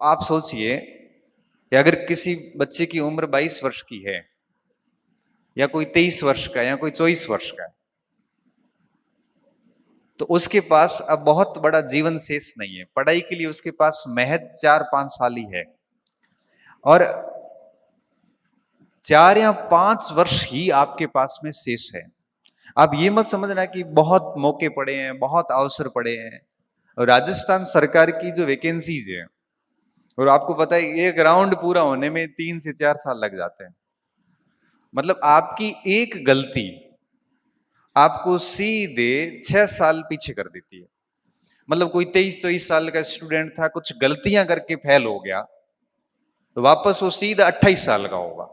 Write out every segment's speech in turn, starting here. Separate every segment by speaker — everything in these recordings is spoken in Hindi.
Speaker 1: आप सोचिए कि अगर किसी बच्चे की उम्र 22 वर्ष की है, या कोई 23 वर्ष का, या कोई 24 वर्ष का है, तो उसके पास अब बहुत बड़ा जीवन शेष नहीं है। पढ़ाई के लिए उसके पास महज 4-5 साल ही है, और 4 या 5 वर्ष ही आपके पास में शेष है। आप ये मत समझना कि बहुत मौके पड़े हैं, बहुत अवसर पड़े हैं। और राजस्थान सरकार की जो वैकेंसीज है, और आपको पता है एक राउंड पूरा होने में 3 से 4 साल लग जाते हैं। मतलब आपकी एक गलती आपको सीधे 6 साल पीछे कर देती है। मतलब कोई 23-24 साल का स्टूडेंट था, कुछ गलतियां करके फेल हो गया, तो वापस वो सीधा 28 साल का होगा।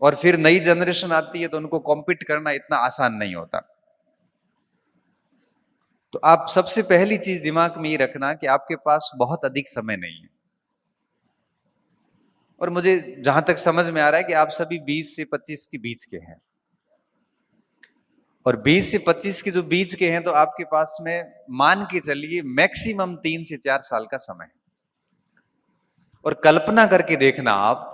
Speaker 1: और फिर नई जनरेशन आती है तो उनको कॉम्पीट करना इतना आसान नहीं होता। तो आप सबसे पहली चीज दिमाग में ये रखना कि आपके पास बहुत अधिक समय नहीं है। और मुझे जहां तक समझ में आ रहा है कि आप सभी 20 से 25 के बीच के हैं, और 20 से 25 के जो बीच के हैं, तो आपके पास में मान के चलिए मैक्सिमम 3 से 4 साल का समय है। और कल्पना करके देखना आप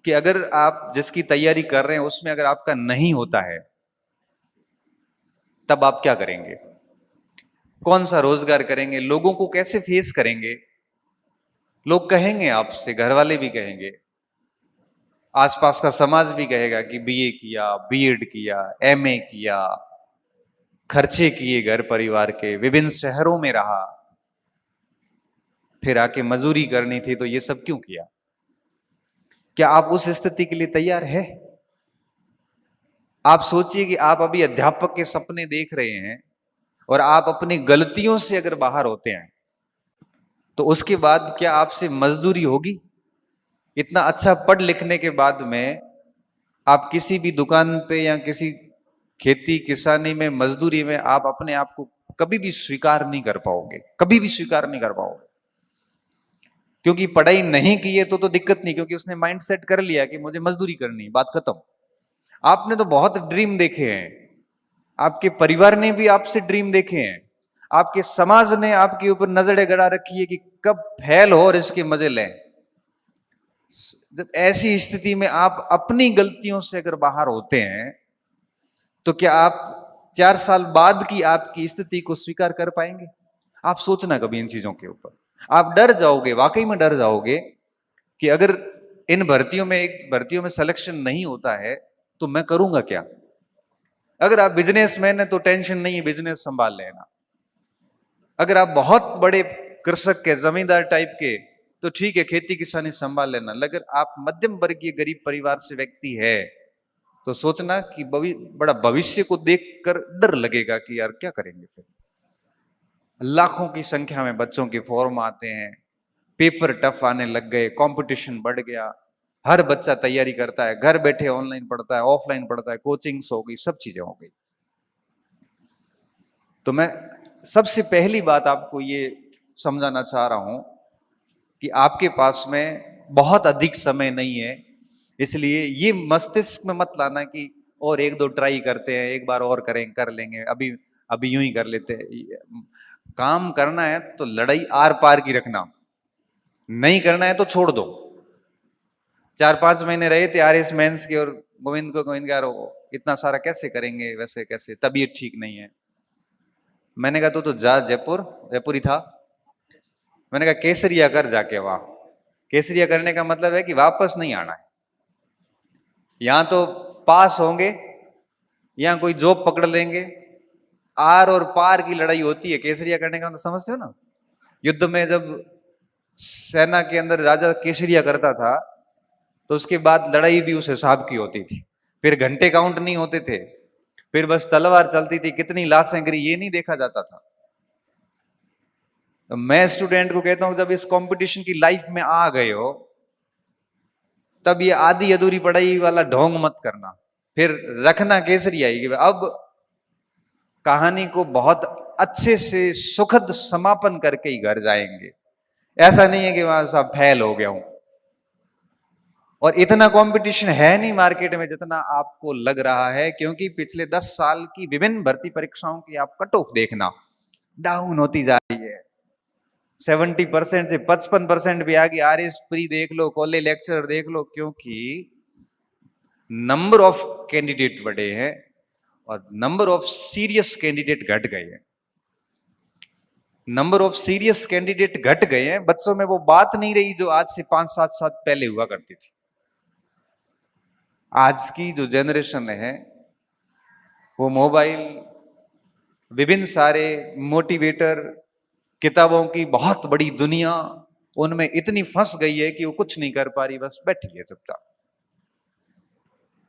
Speaker 1: कि अगर आप जिसकी तैयारी कर रहे हैं उसमें अगर आपका नहीं होता है, तब आप क्या करेंगे? कौन सा रोजगार करेंगे? लोगों को कैसे फेस करेंगे? लोग कहेंगे आपसे, घर वाले भी कहेंगे, आसपास का समाज भी कहेगा कि बीए किया, बीएड किया, एमए किया, खर्चे किए घर परिवार के, विभिन्न शहरों में रहा, फिर आके मजदूरी करनी थी, तो ये सब क्यों किया? क्या आप उस स्थिति के लिए तैयार है? आप सोचिए कि आप अभी अध्यापक के सपने देख रहे हैं, और आप अपनी गलतियों से अगर बाहर होते हैं, तो उसके बाद क्या आपसे मजदूरी होगी? इतना अच्छा पढ़ लिखने के बाद में आप किसी भी दुकान पे या किसी खेती किसानी में, मजदूरी में, आप अपने आप को कभी भी स्वीकार नहीं कर पाओगे, कभी भी स्वीकार नहीं कर पाओगे। क्योंकि पढ़ाई नहीं की है तो दिक्कत नहीं, क्योंकि उसने माइंड सेट कर लिया कि मुझे मजदूरी करनी, बात खत्म। आपने तो बहुत ड्रीम देखे हैं, आपके परिवार ने भी आपसे ड्रीम देखे हैं, आपके समाज ने आपके ऊपर नजरें गड़ा रखी है कि कब फेल हो और इसके मजे लें। जब ऐसी स्थिति में आप अपनी गलतियों से अगर बाहर होते हैं, तो क्या आप 4 साल बाद की आपकी स्थिति को स्वीकार कर पाएंगे? आप सोचना कभी इन चीजों के ऊपर। आप डर जाओगे, वाकई में डर जाओगे कि अगर इन भर्तियों में सिलेक्शन नहीं होता है तो मैं करूंगा क्या? अगर आप बिजनेसमैन है तो टेंशन नहीं है, बिजनेस संभाल लेना। अगर आप बहुत बड़े कृषक के, जमींदार टाइप के, तो ठीक है, खेती किसानी संभाल लेना। अगर आप मध्यम वर्गीय गरीब परिवार से व्यक्ति है, तो सोचना कि बड़ा भविष्य को देखकर डर लगेगा कि यार क्या करेंगे फिर। लाखों की संख्या में बच्चों के फॉर्म आते हैं, पेपर टफ आने लग गए, कंपटीशन बढ़ गया, हर बच्चा तैयारी करता है, घर बैठे ऑनलाइन पढ़ता है, ऑफलाइन पढ़ता है, कोचिंग्स हो गई, सब चीजें हो गई। तो मैं सबसे पहली बात आपको ये समझाना चाह रहा हूं कि आपके पास में बहुत अधिक समय नहीं है। इसलिए ये मस्तिष्क में मत लाना कि और एक दो ट्राई करते हैं, एक बार और कर लेंगे, अभी अभी यूं ही कर लेते हैं। काम करना है तो लड़ाई आर पार की रखना, नहीं करना है तो छोड़ दो। 4-5 महीने रहे थे आर एस मेंस के, और गोविंद यार इतना सारा कैसे करेंगे, वैसे कैसे, तबीयत ठीक नहीं है। मैंने कहा तो जा, जयपुर ही था। मैंने कहा केसरिया कर जाके वहां। केसरिया करने का मतलब है कि वापस नहीं आना है। यहां तो पास होंगे, यहां कोई जॉब पकड़ लेंगे, आर और पार की लड़ाई होती है। केसरिया करने का मतलब समझते हो ना? युद्ध में जब सेना के अंदर राजा केसरिया करता था, तो उसके बाद लड़ाई भी उस हिसाब की होती थी। फिर घंटे काउंट नहीं होते थे, फिर बस तलवार चलती थी, कितनी लाशें गिरी ये नहीं देखा जाता था। तो मैं स्टूडेंट को कहता हूं, जब इस कंपटीशन की लाइफ में आ गए हो, तब ये आधी अधूरी पढ़ाई वाला ढोंग मत करना, फिर रखना केसरिया ही। अब कहानी को बहुत अच्छे से सुखद समापन करके ही घर जाएंगे। ऐसा नहीं है कि वहां सब फेल हो गया हूं। और इतना कंपटीशन है नहीं मार्केट में जितना आपको लग रहा है, क्योंकि पिछले 10 साल की विभिन्न भर्ती परीक्षाओं की आप कट ऑफ देखना, डाउन होती जा रही है। 70% से 55% भी आ गई, RS प्री देख लो, कॉलेज लेक्चर देख लो, क्योंकि नंबर ऑफ कैंडिडेट बढ़े हैं और नंबर ऑफ सीरियस कैंडिडेट घट गए हैं। नंबर ऑफ सीरियस कैंडिडेट घट गए हैं, बच्चों में वो बात नहीं रही जो आज से 5-7 साल पहले हुआ करती थी। आज की जो जनरेशन है वो मोबाइल, विभिन्न सारे मोटिवेटर, किताबों की बहुत बड़ी दुनिया, उनमें इतनी फंस गई है कि वो कुछ नहीं कर पा रही, बस बैठी है चुपचाप।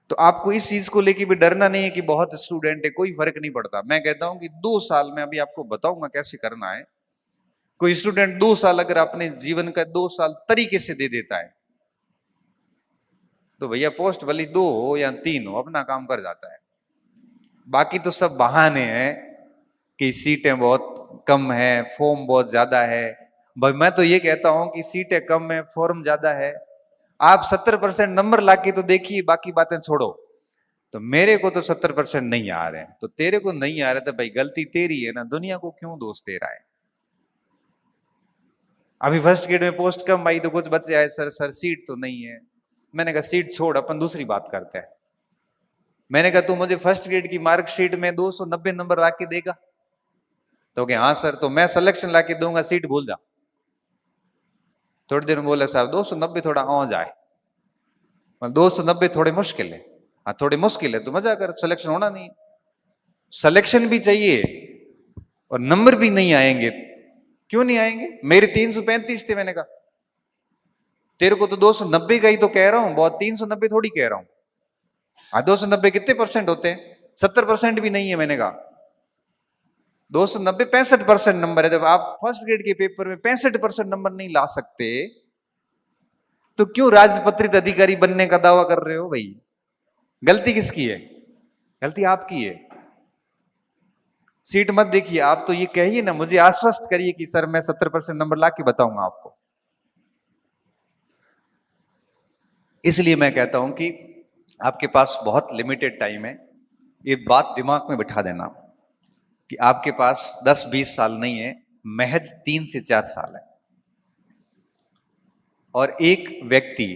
Speaker 1: तो आपको इस चीज को लेके भी डरना नहीं है कि बहुत स्टूडेंट है, कोई फर्क नहीं पड़ता। मैं कहता हूं कि 2 साल में, अभी आपको बताऊंगा कैसे करना है। कोई स्टूडेंट 2 साल अगर अपने जीवन का 2 साल तरीके से दे देता है तो भैया पोस्ट भले 2 हो या 3 हो, अपना काम कर जाता है। बाकी तो सब बहाने हैं कि सीटें बहुत कम है, फॉर्म बहुत ज्यादा है। भाई मैं तो ये कहता हूं कि सीटें कम है, फॉर्म ज्यादा है, आप 70% नंबर लाके तो देखिए, बाकी बातें छोड़ो। तो मेरे को तो 70% नहीं आ रहे हैं, तो तेरे को नहीं आ रहे तो भाई गलती तेरी है ना, दुनिया को क्यों दोष दे रहा है। अभी फर्स्ट ग्रेड में पोस्ट कम आई तो कुछ बच्चे आए, सर सीट तो नहीं है। मैंने कहा सीट छोड़, अपन दूसरी बात करते हैं। मैंने कहा तू मुझे फर्स्ट ग्रेड की मार्कशीट में 290 नंबर ला के देगा? तो कहे हाँ सर, तो मैं सिलेक्शन ला के दूंगा, सीट भूल जा। थोड़ी देर में बोला साहब 290 थोड़ा आ जाए, 290 थोड़े मुश्किल है। हाँ थोड़ी मुश्किल है तो मजा कर, सिलेक्शन होना नहीं। सिलेक्शन भी चाहिए और नंबर भी नहीं आएंगे। क्यों नहीं आएंगे? मेरे 335 थे। मैंने कहा तेरे को तो 290 का ही तो कह रहा हूं, बहुत 390 थोड़ी कह रहा हूं। हाँ 290 कितने परसेंट होते हैं? 70% भी नहीं है। मैंने कहा 290 65% नंबर है। जब आप फर्स्ट ग्रेड के पेपर में 65% नंबर नहीं ला सकते तो क्यों राजपत्रित अधिकारी बनने का दावा कर रहे हो भाई? गलती किसकी है? गलती आपकी है। सीट मत देखिए, आप तो ये कहिए ना, मुझे आश्वस्त करिए कि सर मैं 70% नंबर ला के बताऊंगा आपको। इसलिए मैं कहता हूं कि आपके पास बहुत लिमिटेड टाइम है। ये बात दिमाग में बिठा देना कि आपके पास 10-20 साल नहीं है, महज 3 से 4 साल है। और एक व्यक्ति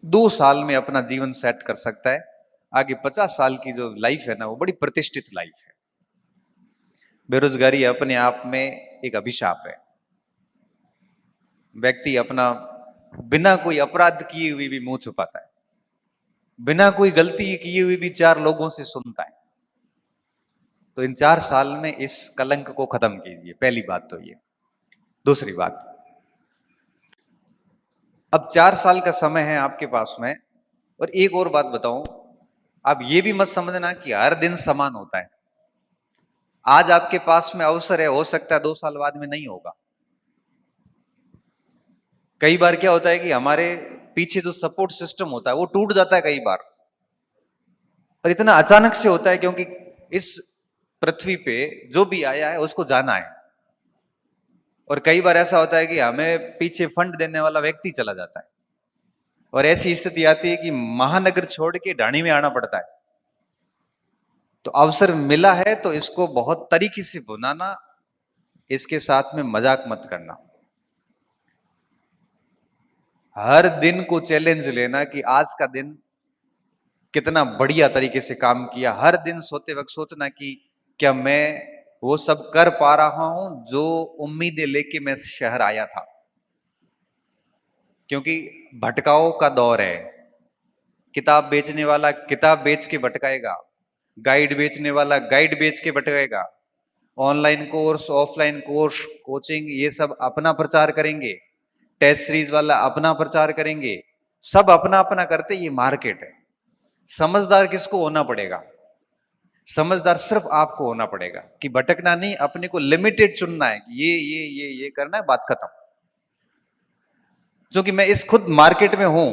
Speaker 1: 2 साल में अपना जीवन सेट कर सकता है। आगे 50 साल की जो लाइफ है ना, वो बड़ी प्रतिष्ठित लाइफ है। बेरोजगारी अपने आप में एक अभिशाप है। व्यक्ति अपना बिना कोई अपराध किए हुए भी मुंह छुपाता है, बिना कोई गलती किए हुए भी 4 लोगों से सुनता है। तो इन 4 साल में इस कलंक को खत्म कीजिए, पहली बात तो ये। दूसरी बात, अब 4 साल का समय है आपके पास में। और एक और बात बताऊं, आप ये भी मत समझना कि हर दिन समान होता है। आज आपके पास में अवसर है, हो सकता है 2 साल बाद में नहीं होगा। कई बार क्या होता है कि हमारे पीछे जो सपोर्ट सिस्टम होता है वो टूट जाता है कई बार, और इतना अचानक से होता है क्योंकि इस पृथ्वी पे जो भी आया है उसको जाना है। और कई बार ऐसा होता है कि हमें पीछे फंड देने वाला व्यक्ति चला जाता है, और ऐसी स्थिति आती है कि महानगर छोड़ के ढाणी में आना पड़ता है। तो अवसर मिला है तो इसको बहुत तरीके से भुनाना, इसके साथ में मजाक मत करना। हर दिन को चैलेंज लेना कि आज का दिन कितना बढ़िया तरीके से काम किया। हर दिन सोते वक्त सोचना कि क्या मैं वो सब कर पा रहा हूं जो उम्मीदें लेके मैं शहर आया था। क्योंकि भटकाओ का दौर है। किताब बेचने वाला किताब बेच के भटकाएगा, गाइड बेचने वाला गाइड बेच के भटकाएगा, online course, offline course, coaching, ये सब अपना प्रचार करेंगे, टेस्ट सीरीज वाला अपना प्रचार करेंगे, सब अपना अपना करते। ये मार्केट है। समझदार किसको होना पड़ेगा? समझदार सिर्फ आपको होना पड़ेगा कि भटकना नहीं, अपने को लिमिटेड चुनना है कि ये करना है, बात खत्म। जो कि मैं इस खुद मार्केट में हूं,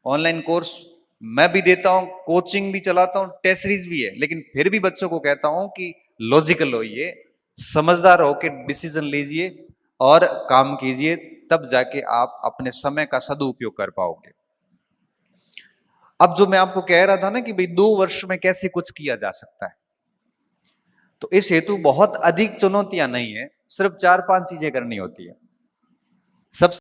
Speaker 1: ऑनलाइन कोर्स मैं भी देता हूं, कोचिंग भी चलाता हूं, टेस्ट सीरीज भी है, लेकिन फिर भी बच्चों को कहता हूं कि लॉजिकल होइए, समझदार होकर डिसीजन लीजिए और काम कीजिए, तब जाके आप अपने समय का सदुपयोग कर पाओगे। अब जो मैं आपको कह रहा था ना कि भाई 2 वर्ष में कैसे कुछ किया जा सकता है, तो इस हेतु बहुत अधिक चुनौतियां नहीं है, सिर्फ 4-5 चीजें करनी होती है। सबसे